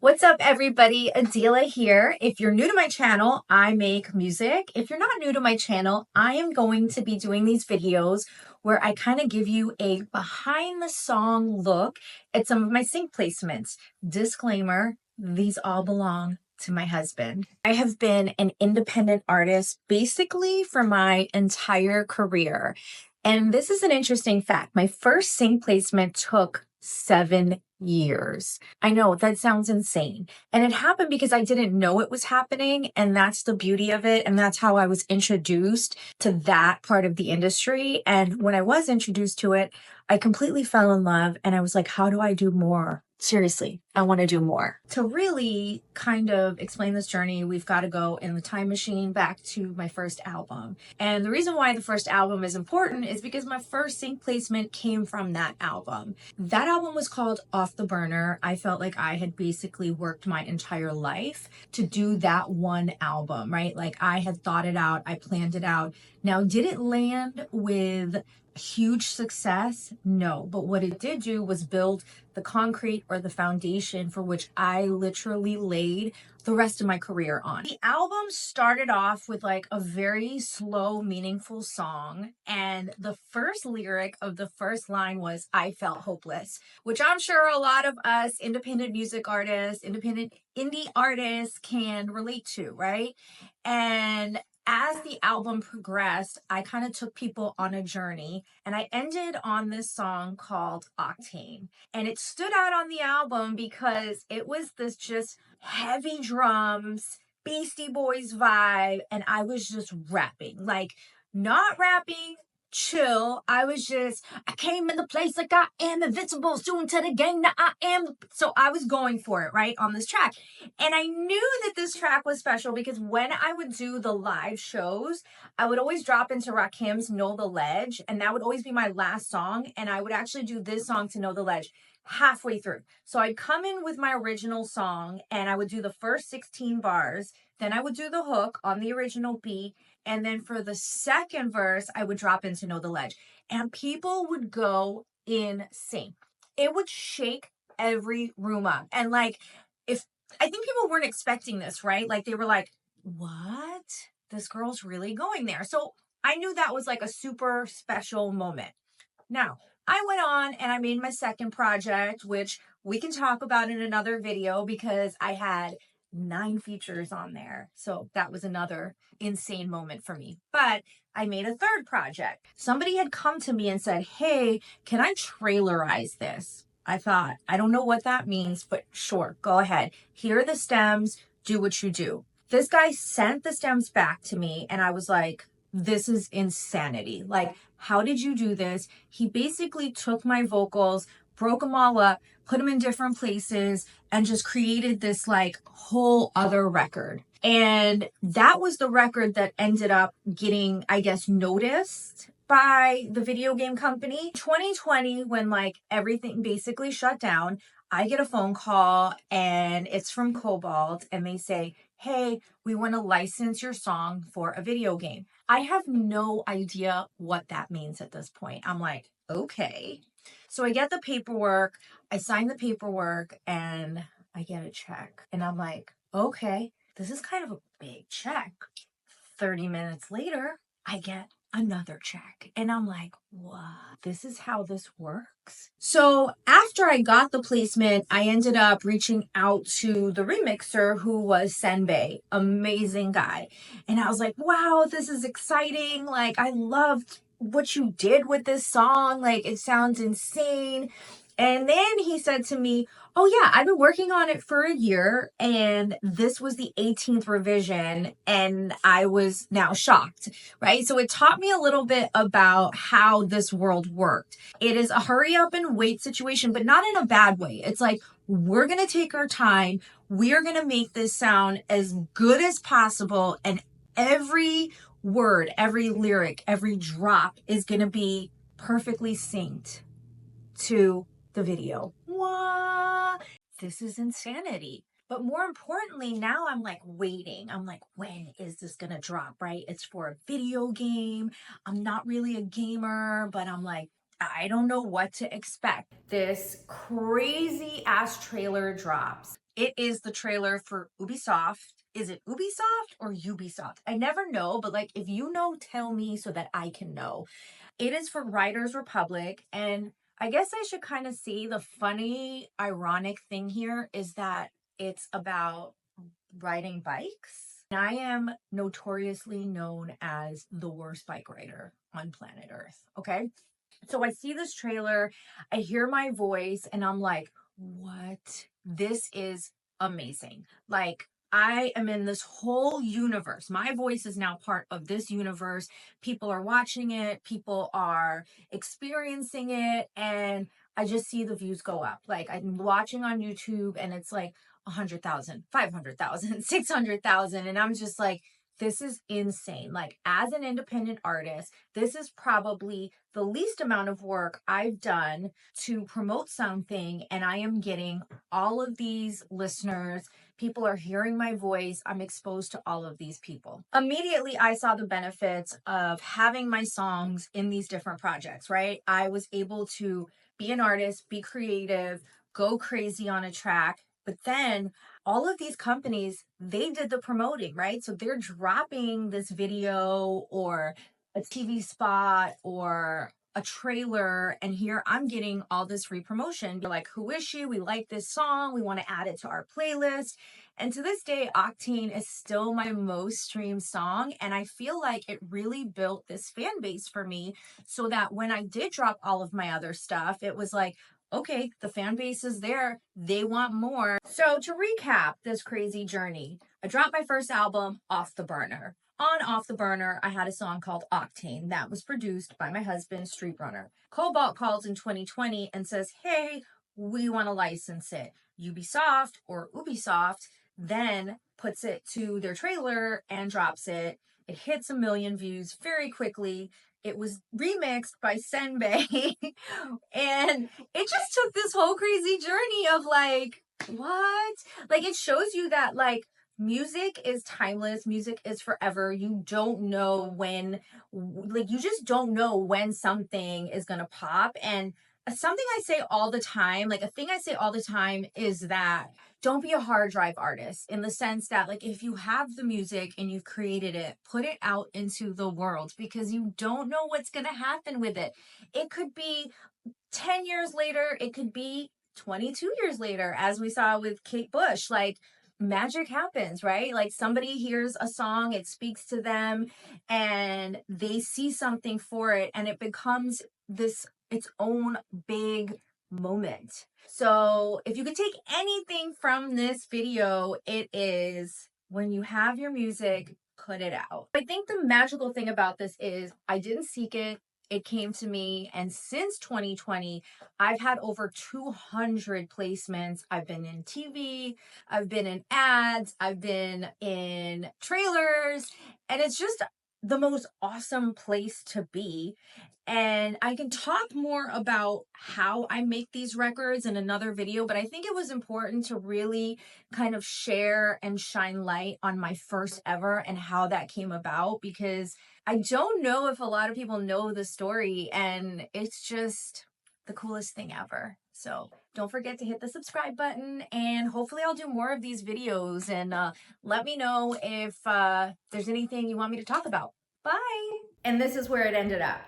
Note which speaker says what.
Speaker 1: What's up, everybody? Adila here. If you're new to my channel, I make music. If you're not new to my channel, I am going to be doing these videos where I kind of give you a behind the song look at some of my sync placements. Disclaimer, these all belong to my husband. I have been an independent artist basically for my entire career. And this is an interesting fact. My first sync placement took 7 years. I know that sounds insane. And it happened because I didn't know it was happening. And that's the beauty of it. And that's how I was introduced to that part of the industry. And when I was introduced to it, I completely fell in love. And I was like, how do I do more? Seriously, I want to do more. To really kind of explain this journey, we've got to go in the time machine back to my first album. And the reason why the first album is important is because my first sync placement came from that album. That album was called Off the Burner. I felt like I had basically worked my entire life to do that one album, right? Like I had thought it out, I planned it out. Now, did it land with huge success? No, but what it did do was build the concrete or the foundation for which I literally laid the rest of my career on. The album started off with like a very slow, meaningful song, and the first lyric of the first line was "I felt hopeless," which I'm sure a lot of us independent music artists, independent indie artists can relate to, right? And as the album progressed, I kind of took people on a journey, and I ended on this song called Octane. And it stood out on the album because it was this just heavy drums, Beastie Boys vibe, and I was just rapping. Like, not rapping, chill. I came in the place like I am invincible, soon to the gang that I am. So I was going for it, right, on this track. And I knew that this track was special because when I would do the live shows, I would always drop into Rakim's Know the Ledge, and that would always be my last song. And I would actually do this song to Know the Ledge halfway through. So I'd come in with my original song and I would do the first 16 bars. Then I would do the hook on the original beat. And then for the second verse, I would drop into Know the Ledge. And people would go insane. It would shake every room up. And like, if I think people weren't expecting this, right? Like they were like, what? This girl's really going there. So I knew that was like a super special moment. Now, I went on and I made my second project, which we can talk about in another video because I had 9 features on there. So that was another insane moment for me. But I made a third project. Somebody had come to me and said, hey, can I trailerize this? I thought, I don't know what that means, but sure, go ahead. Here are the stems, do what you do. This guy sent the stems back to me and I was like, this is insanity. Like, how did you do this? He basically took my vocals, broke them all up, put them in different places, and just created this like whole other record. And that was the record that ended up getting, I guess, noticed by the video game company. 2020, when like everything basically shut down, I get a phone call and it's from Cobalt and they say, hey, we want to license your song for a video game. I have no idea what that means at this point. I'm like, okay. So I get the paperwork, I sign the paperwork, and I get a check. And I'm like, okay, this is kind of a big check. 30 minutes later, I get another check. And I'm like, what? This is how this works? So after I got the placement, I ended up reaching out to the remixer who was Senbei, amazing guy. And I was like, wow, this is exciting. Like, I loved what you did with this song. Like, it sounds insane. And then he said to me, oh yeah, I've been working on it for a year and this was the 18th revision and I was now shocked, right? So it taught me a little bit about how this world worked. It is a hurry up and wait situation, but not in a bad way. It's like, we're going to take our time. We're going to make this sound as good as possible. And every word, every lyric, every drop is going to be perfectly synced to the video. What? This is insanity. But more importantly, now I'm like waiting. I'm like, when is this gonna drop, right? It's for a video game. I'm not really a gamer, but I'm like, I don't know what to expect. This crazy ass trailer drops. It is the trailer for Ubisoft. Is it Ubisoft or Ubisoft? I never know, but like if you know, tell me so that I can know. It is for Riders Republic, and I guess I should kind of see the funny, ironic thing here is that it's about riding bikes. And I am notoriously known as the worst bike rider on planet Earth. Okay. So I see this trailer, I hear my voice, and I'm like, what? This is amazing. Like, I am in this whole universe. My voice is now part of this universe. People are watching it, people are experiencing it, and I just see the views go up. Like, I'm watching on YouTube, and it's like 100,000, 500,000, 600,000, and I'm just like, this is insane. Like, as an independent artist, this is probably the least amount of work I've done to promote something, and I am getting all of these listeners. People are hearing my voice. I'm exposed to all of these people. Immediately, I saw the benefits of having my songs in these different projects, right? I was able to be an artist, be creative, go crazy on a track, but then all of these companies, they did the promoting, right? So they're dropping this video or a TV spot or a trailer, and here I'm getting all this free promotion. They're like, who is she? We like this song. We want to add it to our playlist. And to this day, Octane is still my most streamed song. And I feel like it really built this fan base for me so that when I did drop all of my other stuff, it was like, okay, the fan base is there. They want more. So to recap this crazy journey, I dropped my first album, Off the Burner. On Off the Burner, I had a song called Octane that was produced by my husband, Street Runner. Cobalt calls in 2020 and says, hey, we want to license it. Ubisoft or Ubisoft then puts it to their trailer and drops it. It hits 1 million views very quickly. It was remixed by Senbei. And it just took this whole crazy journey of like, what? Like, it shows you that like music is timeless, music is forever. You don't know when, like, you just don't know when something is gonna pop. And something I say all the time, like a thing I say all the time is that don't be a hard drive artist, in the sense that like if you have the music and you've created it, put it out into the world, because you don't know what's going to happen with it. It could be 10 years later, it could be 22 years later, as we saw with Kate Bush. Like, magic happens, right? Like, somebody hears a song, it speaks to them, and they see something for it, and it becomes this its own big moment. So if you could take anything from this video, it is, when you have your music, put it out. I think the magical thing about this is I didn't seek it. It came to me, and since 2020, I've had over 200 placements. I've been in TV, I've been in ads, I've been in trailers, and it's just the most awesome place to be. And I can talk more about how I make these records in another video, but I think it was important to really kind of share and shine light on my first ever and how that came about, because I don't know if a lot of people know the story, and it's just the coolest thing ever. So don't forget to hit the subscribe button, and hopefully I'll do more of these videos, and let me know if there's anything you want me to talk about. Bye. And this is where it ended up.